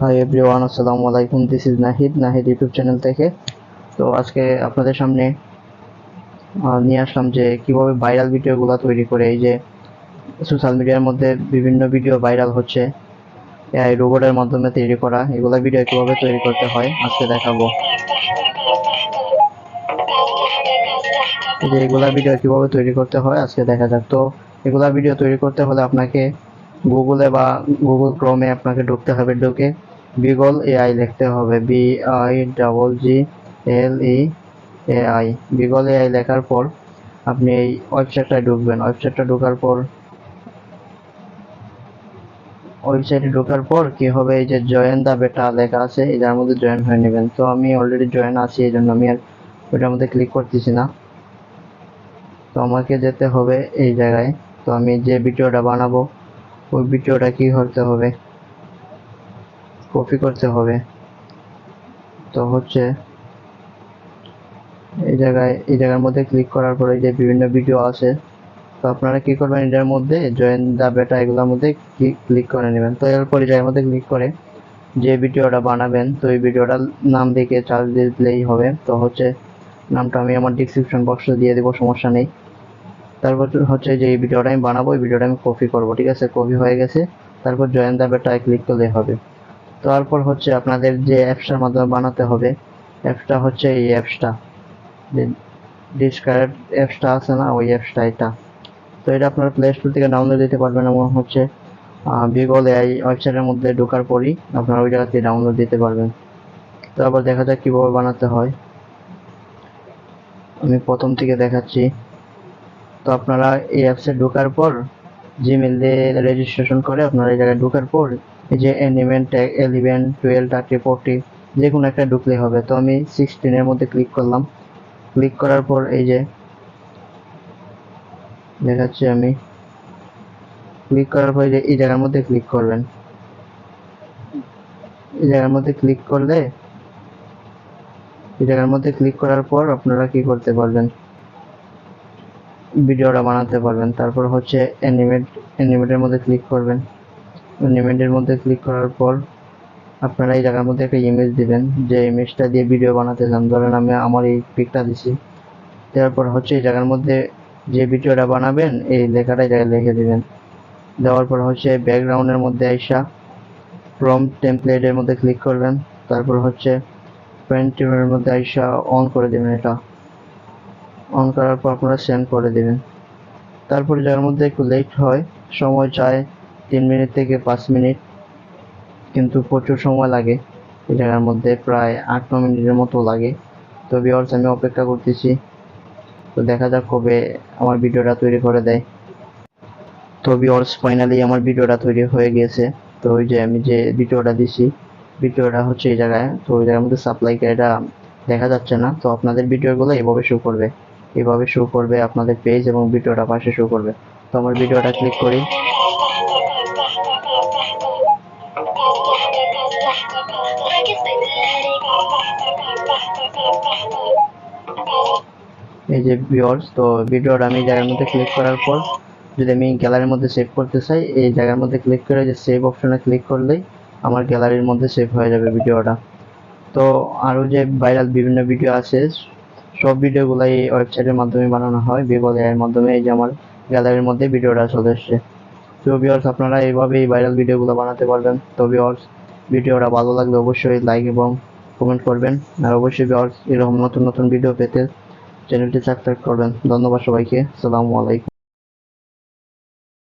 Hi everyone, আসসালামু আলাইকুম। This is Nahid YouTube channel থেকে। তো আজকে আপনাদের সামনে নিয়ে আসলাম যে কিভাবে ভাইরাল ভিডিওগুলো তৈরি করে। এই যে সোশ্যাল মিডিয়ার মধ্যে বিভিন্ন ভিডিও ভাইরাল হচ্ছে এআই রোবটের মাধ্যমে তৈরি করা, এগুলা ভিডিও কিভাবে তৈরি করতে হয় আজকে দেখাবো। এই যে এগুলা ভিডিও কিভাবে তৈরি করতে হয় আজকে দেখা যাক। তো এগুলা ভিডিও তৈরি করতে হলে আপনাকে গুগলে বা গুগল ক্রোমে আপনাকে ঢুকতে হবে। ঢুকে বিগল এআই লিখতে হবে, BIGGLE AI। বিগল এআই লেখার পর আপনি এই ওয়েবসাইটটায় ঢুকবেন। ওয়েবসাইটে ঢোকার পর কি হবে, এই যে জয়েন দা বেটা লেখা আছে, এটার মধ্যে জয়েন হয়ে নেবেন। তো আমি অলরেডি জয়েন আছি, এই জন্য আমি আর ওইটার মধ্যে ক্লিক করতেছি না। তো আমাকে যেতে হবে এই জায়গায়। তো আমি যে ভিডিওটা বানাবো ওই ভিডিওটা কি করতে হবে, কপি করতে হবে। তো হচ্ছে এই জায়গার মধ্যে ক্লিক করার পরে যে বিভিন্ন ভিডিও আছে, তো আপনারা কি করবেন, এটার মধ্যে জয়েন দা বেটা এগুলোর মধ্যে ক্লিক করে নেবেন। তো এরপর এই জায়গার মধ্যে ক্লিক করে যে ভিডিওটা বানাবেন, তো এই ভিডিওটার নাম দেখে চার্জ দিলেই হবে। তো হচ্ছে নামটা আমি আমার ডিসক্রিপশন বক্সে দিয়ে দেবো, সমস্যা নেই। তারপর হচ্ছে যে এই ভিডিওটা আমি বানাবো, এই ভিডিওটা আমি কপি করব। ঠিক আছে, কপি হয়ে গেছে। তারপর জয়েন দা বেটায় ক্লিক করলেই হবে। তারপর হচ্ছে আপনাদের যে অ্যাপসটার মাধ্যমে বানাতে হবে, অ্যাপসটা হচ্ছে এই অ্যাপসটা, যে ডিসকার্ড অ্যাপসটা আছে না, ওই অ্যাপসটা এটা। তো এটা আপনারা প্লে স্টোর থেকে ডাউনলোড দিতে পারবেন, এবং হচ্ছে বিগল এআই ওয়েবসাইটের মধ্যে ঢোকার পরই আপনারা ওই জায়গাতে ডাউনলোড দিতে পারবেন। তো আবার দেখা যাক কীভাবে বানাতে হয়, আমি প্রথম থেকে দেখাচ্ছি। তো আপনারা এই অ্যাপসে ঢোকার পর জিমেল দিয়ে রেজিস্ট্রেশন করে আপনারা এই জায়গায় ঢোকার পর এই যে এনিমেন্ট 11, 12, 30, 40 যে কোনো একটা ঢুকলেই হবে। তো আমি 16 এর মধ্যে ক্লিক করলাম। ক্লিক করার পর এই যে দেখাচ্ছি, আমি ক্লিক করার পর এই জায়গার মধ্যে ক্লিক করবেন। এই জায়গার মধ্যে ক্লিক করলে, এই জায়গার মধ্যে ক্লিক করার পর আপনারা কি করতে পারবেন, ভিডিওটা বানাতে পারবেন। তারপর হচ্ছে অ্যানিমেটের মধ্যে ক্লিক করবেন। অ্যানিমেটের মধ্যে ক্লিক করার পর আপনারা এই জায়গার মধ্যে একটা ইমেজ দিবেন, যে ইমেজটা দিয়ে ভিডিও বানাতে চান। ধরেন আমি আমার এই পিকটা দিছি। তারপর হচ্ছে এই জায়গার মধ্যে যে ভিডিওটা বানাবেন এই লেখাটা এই জায়গায় লিখে দিবেন। দেওয়ার পর হচ্ছে ব্যাকগ্রাউন্ডের মধ্যে আইসা প্রম্পট টেমপ্লেটের মধ্যে ক্লিক করবেন। তারপর হচ্ছে পেন্টিমের মধ্যে আইসা অন করে দেবেন। এটা অন করার পর আপনারা সেন্ড করে দেবেন। তারপরে যার মধ্যে একটু লেট হয়, সময় চায় 3 মিনিট থেকে 5 মিনিট, কিন্তু প্রচুর সময় লাগে। এই জায়গার মধ্যে প্রায় 8-9 মিনিটের মতো লাগে। তো ভিউয়ার্স, আমি অপেক্ষা করতেছি। তো দেখা যাক কবে আমার ভিডিওটা তৈরি করে দেয়। তো ভিউয়ার্স, ফাইনালি আমার ভিডিওটা তৈরি হয়ে গিয়েছে। তো ওই যে আমি যে ভিডিওটা দিছি, ভিডিওটা হচ্ছে এই জায়গায়। তো ওই জায়গার মধ্যে সাপ্লাই এটা দেখা যাচ্ছে না। তো আপনাদের ভিডিওগুলো এভাবে শো করবে আপনাদের পেজ, এবং ভিডিওটা পাশে শো করবে। তো আমার ভিডিওটা ক্লিক করি। এই যে ভিউয়ার্স, তো ভিডিওটা আমি জায়গার মধ্যে ক্লিক করার পর যদি আমি গ্যালারির মধ্যে সেভ করতে চাই, এই জায়গার মধ্যে ক্লিক করে যে সেভ অপশনে ক্লিক করলেই আমার গ্যালারির মধ্যে সেভ হয়ে যাবে ভিডিওটা। তো আরও যে ভাইরাল বিভিন্ন ভিডিও আছে, সব ভিডিওগুলো এই ওয়েবসাইটের মাধ্যমে বানানো হয়, বিগল এআই এর মাধ্যমে। এই যে আমার গ্যালারির মধ্যে ভিডিওটা চলে এসছে। তো ভিউয়ার্স, আপনারা এইভাবেই ভাইরাল ভিডিওগুলো বানাতে পারবেন। তো ভিউয়ার্স, ভিডিওটা ভালো লাগলে অবশ্যই লাইক এবং কমেন্ট করবেন। আর অবশ্যই ভিউয়ার্স, এরকম নতুন নতুন ভিডিও পেতে চ্যানেলটি সাবস্ক্রাইব করবেন। ধন্যবাদ সবাইকে। আসসালামু আলাইকুম।